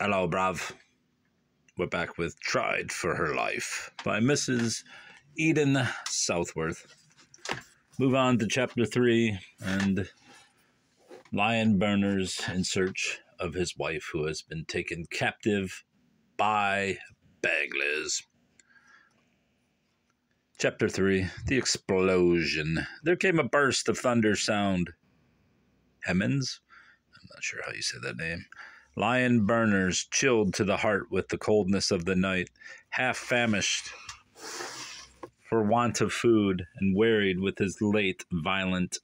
Hello, bruv. We're back with Tried for Her Life by Mrs. E.D.E.N. Southworth. Move on to chapter 3, and lion burners in search of his wife who has been taken captive by Baglers. Chapter 3, The Explosion. There came a burst of thunder sound. Hemmons? I'm not sure how you say that name. Lion burners, chilled to the heart with the coldness of the night, half famished for want of food, and wearied with his late violent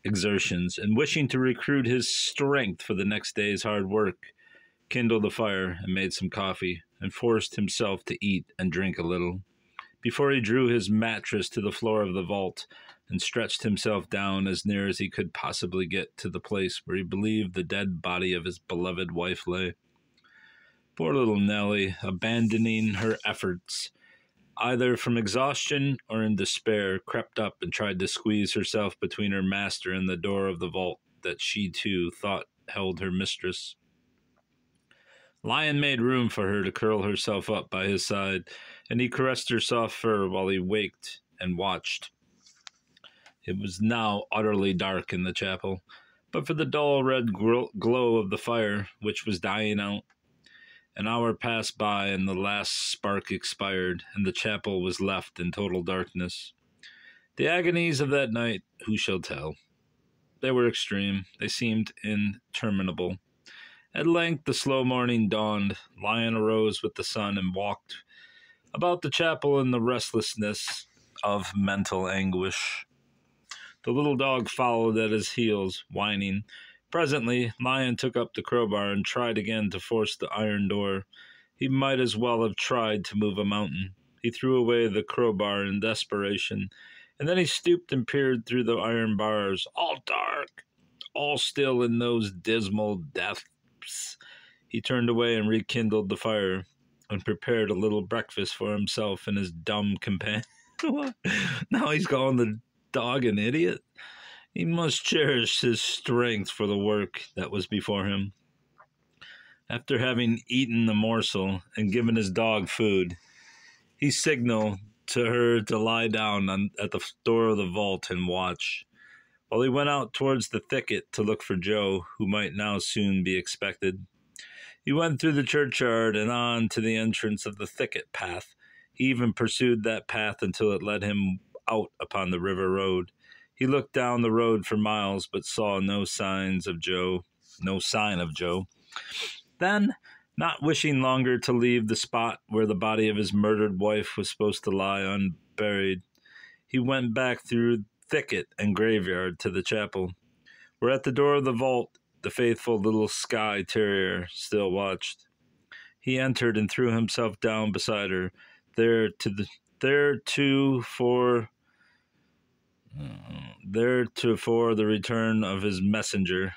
exertions, and wishing to recruit his strength for the next day's hard work, kindled a fire and made some coffee, and forced himself to eat and drink a little, before he drew his mattress to the floor of the vault, and stretched himself down as near as he could possibly get to the place where he believed the dead body of his beloved wife lay. Poor little Nellie, abandoning her efforts, either from exhaustion or in despair, crept up and tried to squeeze herself between her master and the door of the vault that she, too, thought held her mistress. Lion made room for her to curl herself up by his side, and he caressed her soft fur while he waked and watched. It was now utterly dark in the chapel, but for the dull red glow of the fire, which was dying out. An hour passed by, and the last spark expired, and the chapel was left in total darkness. The agonies of that night, who shall tell? They were extreme. They seemed interminable. At length the slow morning dawned. Lion arose with the sun and walked about the chapel in the restlessness of mental anguish. The little dog followed at his heels, whining. Presently, Lion took up the crowbar and tried again to force the iron door. He might as well have tried to move a mountain. He threw away the crowbar in desperation, and then he stooped and peered through the iron bars. All dark, all still in those dismal depths. He turned away and rekindled the fire, and prepared a little breakfast for himself and his dumb companion. Now he's calling the dog an idiot? He must cherish his strength for the work that was before him. After having eaten the morsel and given his dog food, he signaled to her to lie down at the door of the vault and watch, while he went out towards the thicket to look for Joe, who might now soon be expected. He went through the churchyard and on to the entrance of the thicket path. He even pursued that path until it led him out upon the river road. He looked down the road for miles, but saw no sign of Joe. Then, not wishing longer to leave the spot where the body of his murdered wife was supposed to lie unburied, he went back through thicket and graveyard to the chapel, where at the door of the vault the faithful little Skye Terrier still watched. He entered and threw himself down beside her, theretofore the return of his messenger.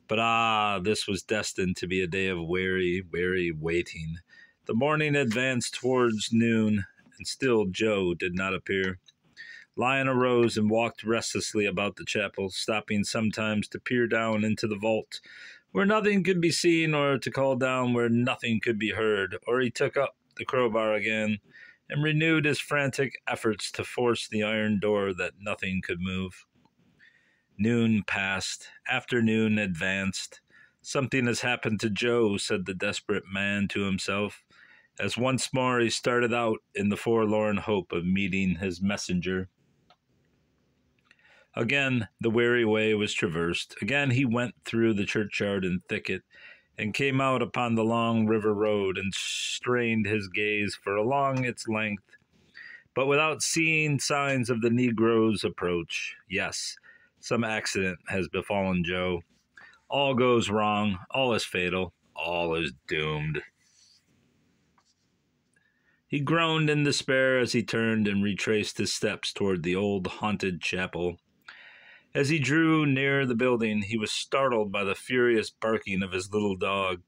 But this was destined to be a day of weary, weary waiting. The morning advanced towards noon, and still Joe did not appear. Lion arose and walked restlessly about the chapel, stopping sometimes to peer down into the vault, where nothing could be seen, or to call down where nothing could be heard, or he took up the crowbar again, and renewed his frantic efforts to force the iron door that nothing could move. Noon passed. Afternoon advanced. Something has happened to Joe, said the desperate man to himself, as once more he started out in the forlorn hope of meeting his messenger. Again the weary way was traversed. Again he went through the churchyard and thicket, and came out upon the long river road, and strained his gaze for along its length, but without seeing signs of the Negro's approach. Yes, some accident has befallen Joe. All goes wrong, all is fatal, all is doomed. He groaned in despair as he turned and retraced his steps toward the old haunted chapel. As he drew near the building, he was startled by the furious barking of his little dog.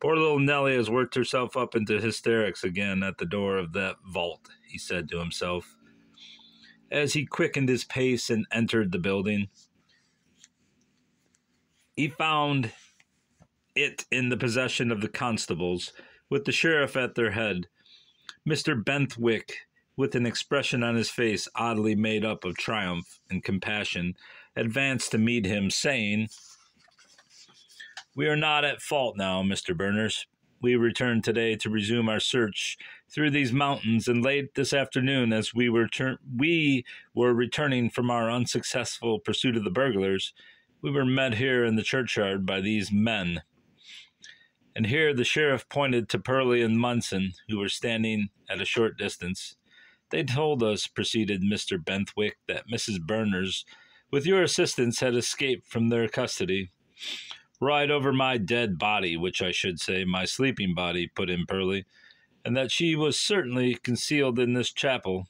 Poor little Nellie has worked herself up into hysterics again at the door of that vault, he said to himself, as he quickened his pace and entered the building. He found it in the possession of the constables, with the sheriff at their head. Mr. Benthwick, with an expression on his face oddly made up of triumph and compassion, advanced to meet him, saying, "We are not at fault now, Mr. Berners. We returned today to resume our search through these mountains, and late this afternoon, as we were returning from our unsuccessful pursuit of the burglars, we were met here in the churchyard by these men." And here the sheriff pointed to Purley and Munson, who were standing at a short distance. "They told us," proceeded Mr. Benthwick, "that Mrs. Berners, with your assistance, had escaped from their custody." "Right over my dead body, which I should say, my sleeping body," put in Purley, "and that she was certainly concealed in this chapel,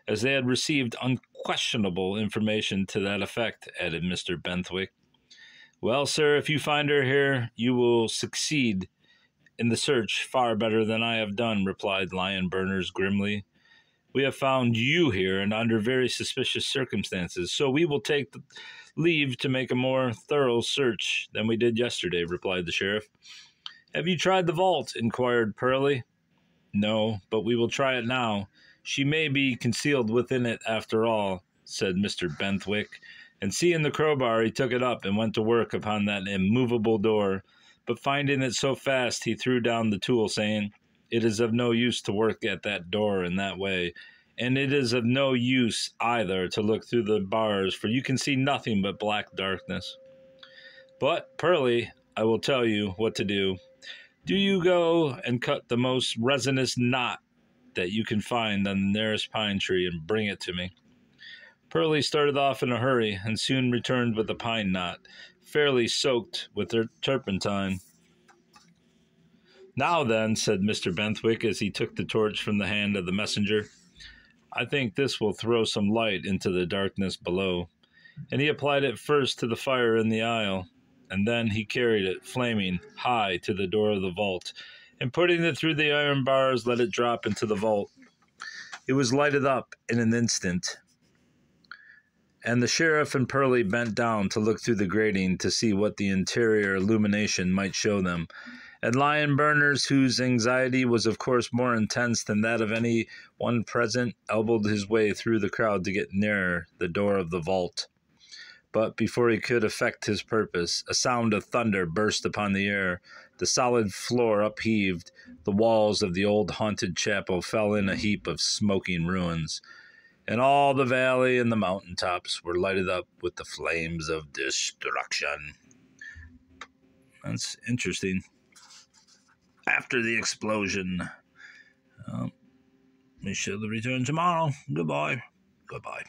as they had received unquestionable information to that effect," added Mr. Benthwick. "Well, sir, if you find her here, you will succeed in the search far better than I have done," replied Lion Berners grimly. "We have found you here, and under very suspicious circumstances, so we will take leave to make a more thorough search than we did yesterday," replied the sheriff. "Have you tried the vault?" inquired Purley. "No, but we will try it now. She may be concealed within it after all," said Mr. Benthwick, and seeing the crowbar, he took it up and went to work upon that immovable door, but finding it so fast, he threw down the tool, saying, "It is of no use to work at that door in that way, and it is of no use either to look through the bars, for you can see nothing but black darkness. But, Purley, I will tell you what to do. Do you go and cut the most resinous knot that you can find on the nearest pine tree and bring it to me." Purley started off in a hurry, and soon returned with a pine knot, fairly soaked with turpentine. "Now then," said Mr. Benthwick, as he took the torch from the hand of the messenger, "I think this will throw some light into the darkness below." And he applied it first to the fire in the aisle, and then he carried it, flaming, high to the door of the vault, and putting it through the iron bars, let it drop into the vault. It was lighted up in an instant, and the sheriff and Purley bent down to look through the grating to see what the interior illumination might show them. And Lion Berners, whose anxiety was of course more intense than that of any one present, elbowed his way through the crowd to get nearer the door of the vault. But before he could effect his purpose, a sound of thunder burst upon the air. The solid floor upheaved. The walls of the old haunted chapel fell in a heap of smoking ruins, and all the valley and the mountain tops were lighted up with the flames of destruction. That's interesting. After the explosion, we shall return tomorrow. Goodbye. Goodbye.